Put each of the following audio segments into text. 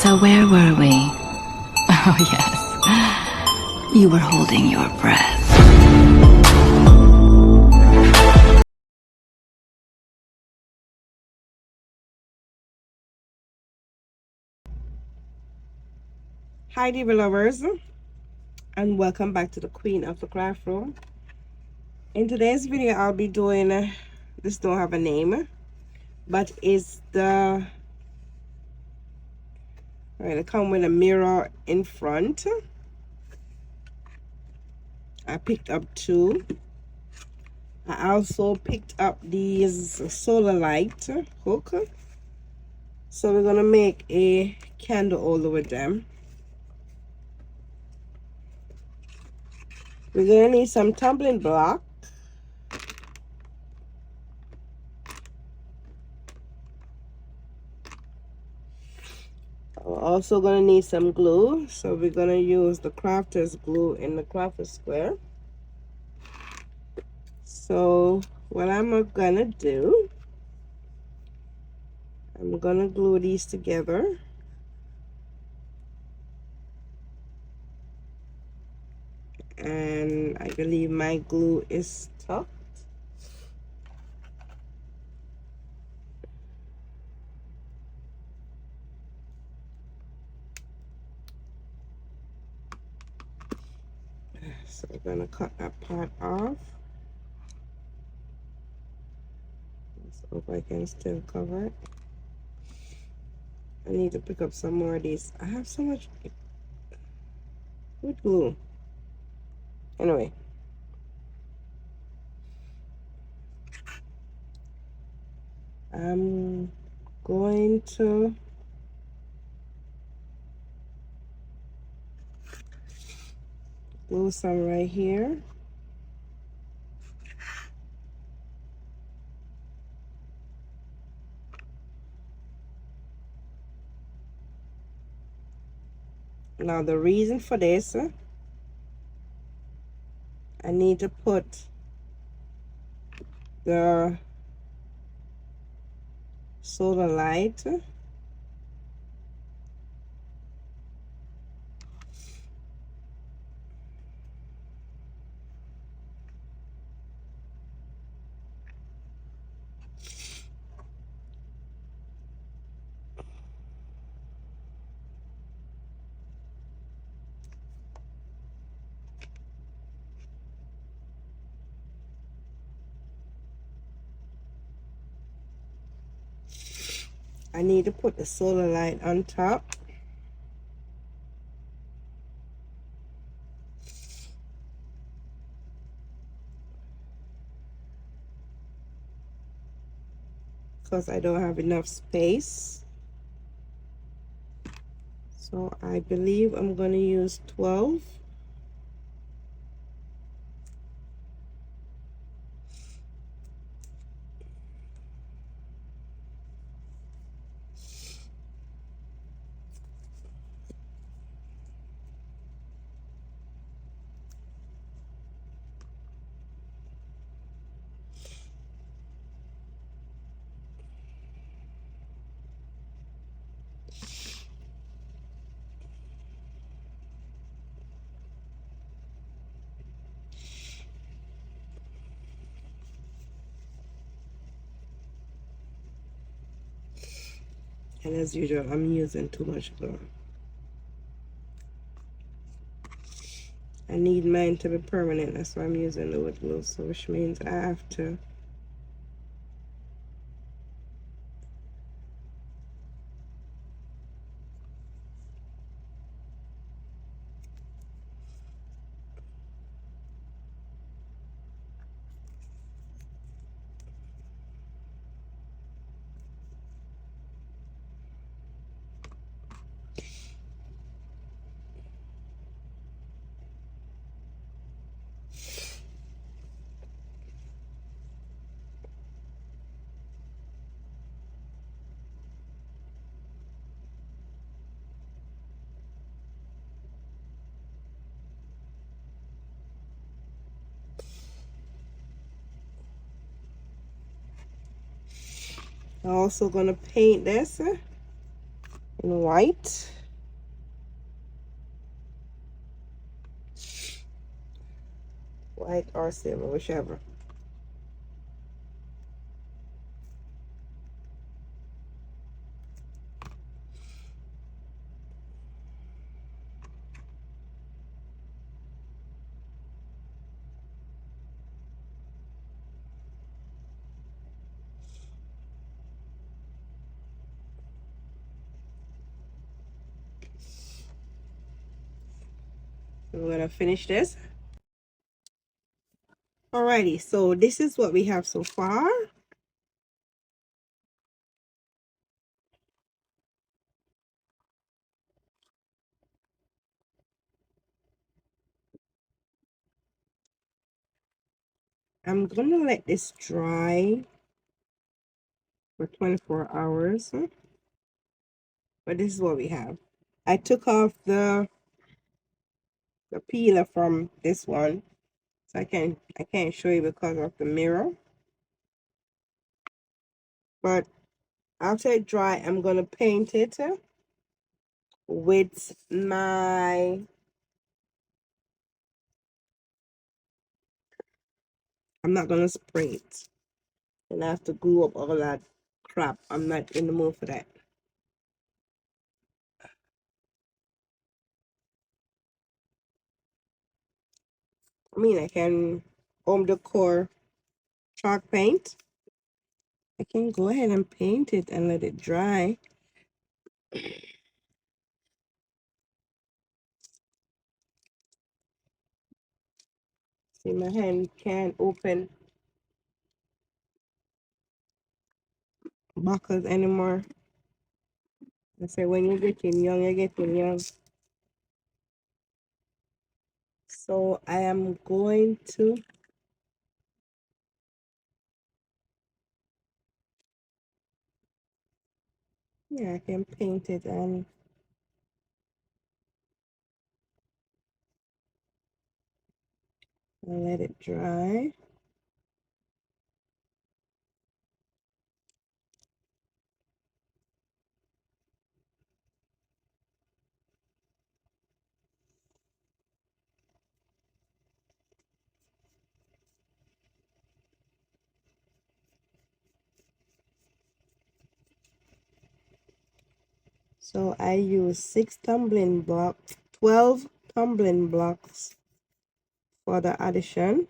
So where were we? Oh yes, you were holding your breath. Hi Diva lovers, and welcome back to the Queen of the Craft Room. In today's video I'll be doing this don't have a name, but it's the it come with a mirror in front. I picked up two. I also picked up these solar light hook, so we're gonna make a candle holder with them. We're gonna need some tumbling block, we're also gonna need some glue, so we're gonna use the crafter's glue in the crafter square. So what I'm gonna do, I'm gonna glue these together. And I believe my glue is stuck. So I'm gonna cut that part off. Let's hope I can still cover it. I need to pick up some more of these. I have so much wood glue. Anyway. I'm going to glue some right here. Now the reason for this, I need to put the solar light I need to put the solar light on top. Because I don't have enough space. So I believe I'm going to use 12. And as usual, I'm using too much glue. I need mine to be permanent, that's why I'm using the wood glue, so which means I have to I'm also gonna paint this in white. White or silver, whichever. We're gonna finish this. Alrighty, so this is what we have so far. I'm gonna let this dry for 24 hours. But this is what we have. I took off the peeler from this one, so I can't show you because of the mirror. But after it dry, I'm gonna paint it with my, I'm not gonna spray it and I have to glue up all that crap. I'm not in the mood for that. I mean, I can home decor chalk paint. I can go ahead and paint it and let it dry. See, my hand can't open buckles anymore. I say when you're getting young, you're getting young. So I am going to, yeah, I can paint it and let it dry. So I use 12 tumbling blocks for the addition.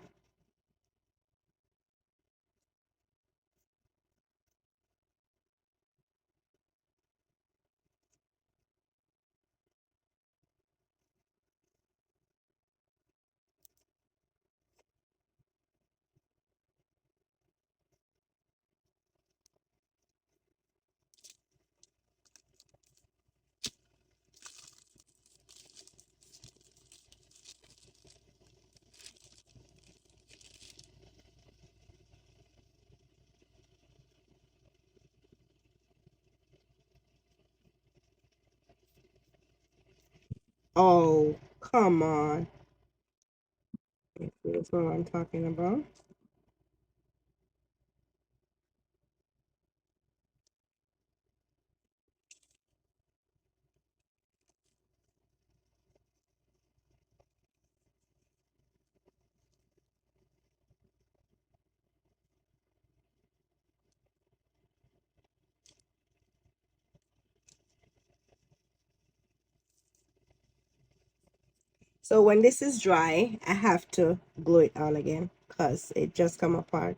Oh, come on. That's what I'm talking about. So when this is dry, I have to glue it on again because it just come apart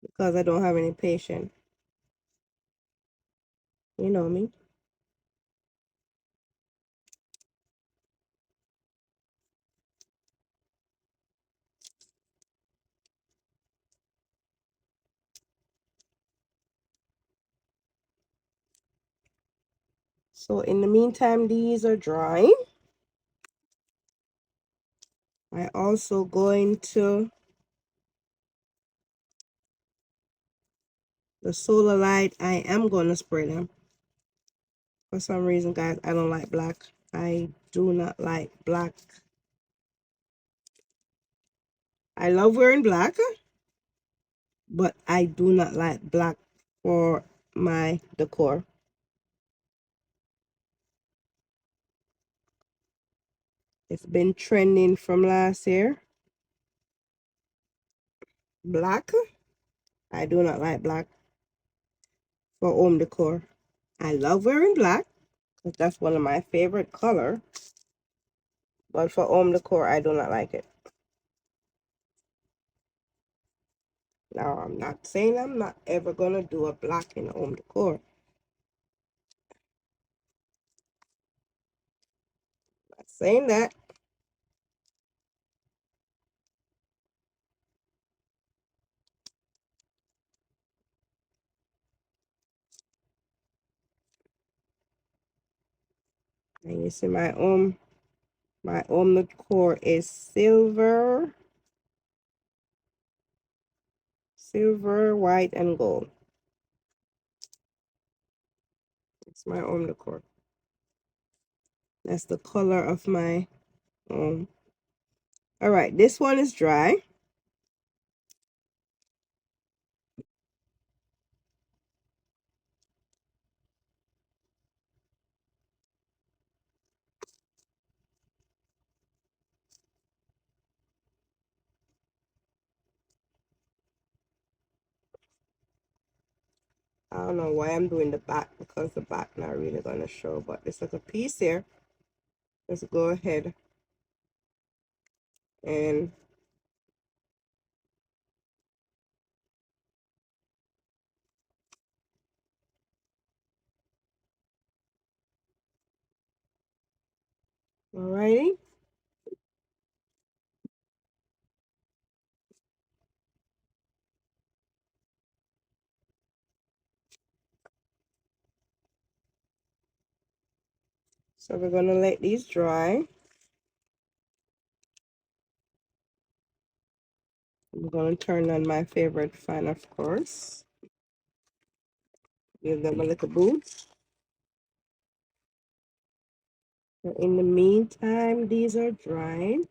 because I don't have any patience. You know me. So in the meantime, these are drying. I also going to the solar light. I am going to spray them. For some reason, guys, I don't like black. I do not like black. I love wearing black, but I do not like black for my decor. It's been trending from last year. Black. I do not like black for home decor. I love wearing black because that's one of my favorite color. But for home decor, I do not like it. Now, I'm not saying I'm not ever going to do a black in home decor. Not saying that. And you see my home decor is silver, white, and gold. It's my home decor. That's the color of my home. All right, this one is dry. I don't know why I'm doing the back because the back not really going to show, but this little piece here. Let's go ahead and alrighty. So we're going to let these dry. I'm going to turn on my favorite fan, of course. Give them a little boost. So in the meantime, these are drying.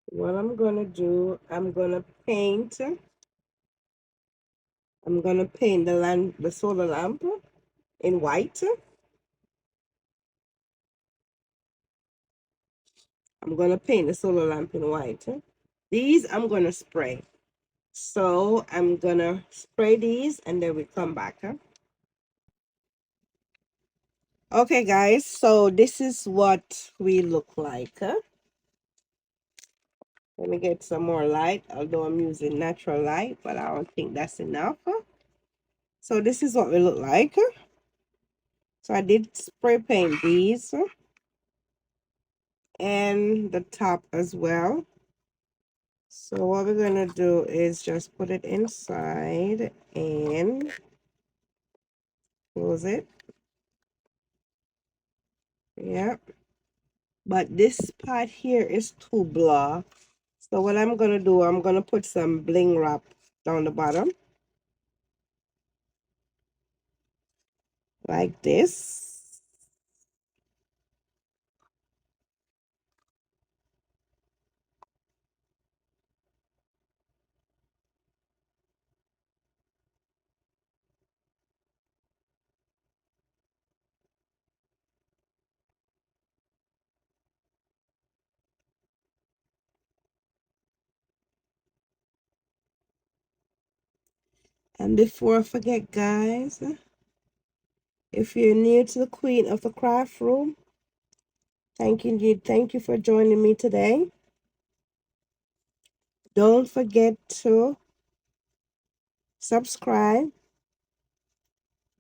What I'm going to do, I'm going to paint the solar lamp in white. I'm going to paint the solar lamp in white. These I'm going to spray. So I'm going to spray these and then we come back. Okay, guys. So this is what we look like. Let me get some more light, although I'm using natural light, but I don't think that's enough. So this is what we look like. So I did spray paint these and the top as well. So what we're going to do is just put it inside and close it. Yep. But this part here is too blur. So what I'm going to do, I'm going to put some bling wrap down the bottom. Like this. And before I forget, guys, if you're new to the Queen of the Craft Room, thank you for joining me today. Don't forget to subscribe,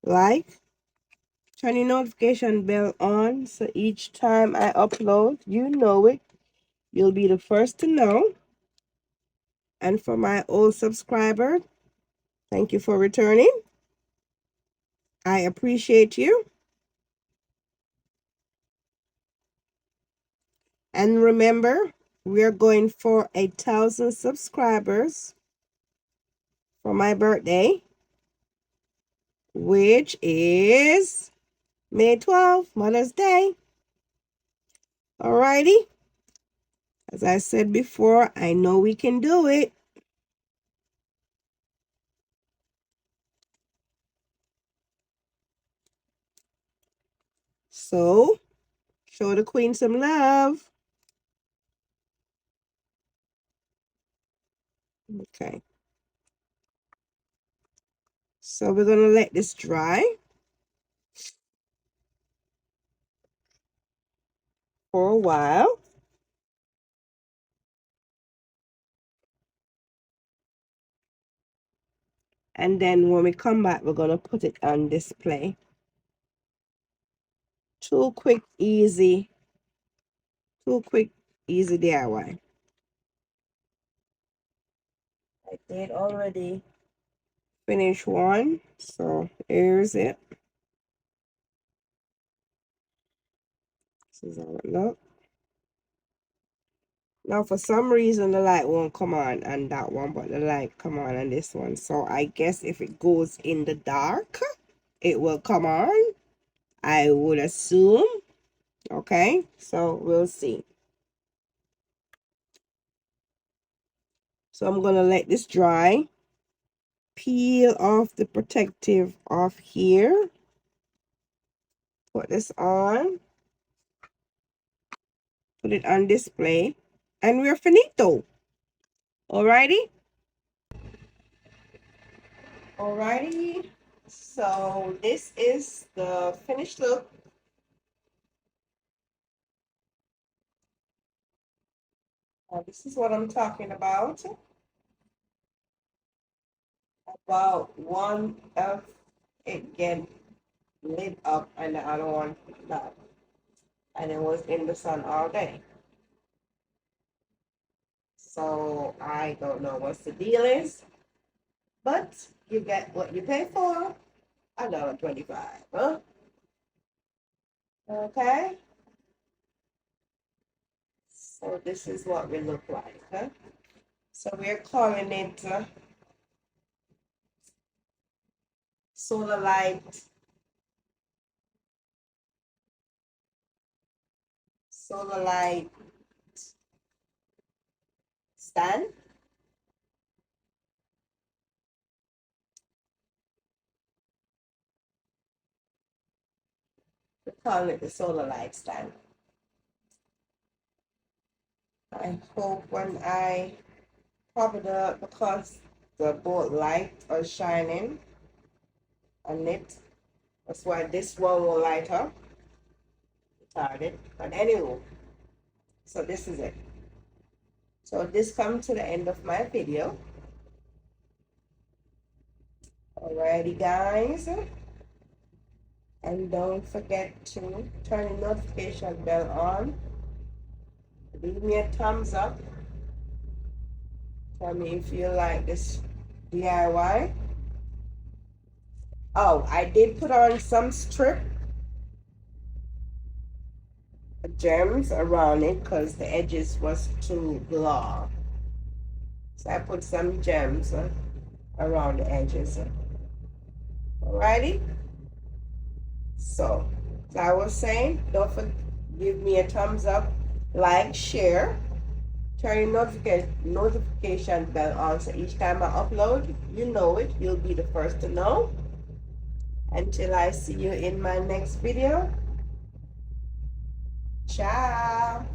like, turn your notification bell on so each time I upload, you know it. You'll be the first to know. And for my old subscriber, thank you for returning. I appreciate you. And remember, we're going for 1,000 subscribers for my birthday, which is May 12th, Mother's Day. Alrighty. As I said before, I know we can do it. So, Show the queen some love. Okay. So we're going to let this dry for a while. And then when we come back, we're going to put it on display. Two quick, easy DIY. I did already finish one, so here's it. This is how it looks. Now, for some reason, the light won't come on on that one, but the light come on this one. So I guess if it goes in the dark, it will come on, I would assume. Okay, so we'll see. So I'm going to let this dry. Peel off the protective off here. Put this on. Put it on display. And we're finito. Alrighty? Alrighty. So this is the finished look. This is what I'm talking about. About one of it get lit up and the other one not. And it was in the sun all day. So I don't know what the deal is. But you get what you pay for. $1.25, huh? Okay. So this is what we look like, huh? So we're calling it solar light stand. We're calling it the solar light stand. I hope when I pop it up, because the both lights are shining on it, that's why this one will light up. Retarded. But anyway, so this is it. So this comes to the end of my video. Alrighty, guys. And don't forget to turn the notification bell on. Leave me a thumbs up. Tell me if you like this DIY. Oh, I did put on some strip gems around it because the edges was too gloss. So I put some gems around the edges. Alrighty. So, as I was saying, don't forget, give me a thumbs up, like, share, turn your notification bell on so each time I upload, you know it, you'll be the first to know. Until I see you in my next video. Ciao.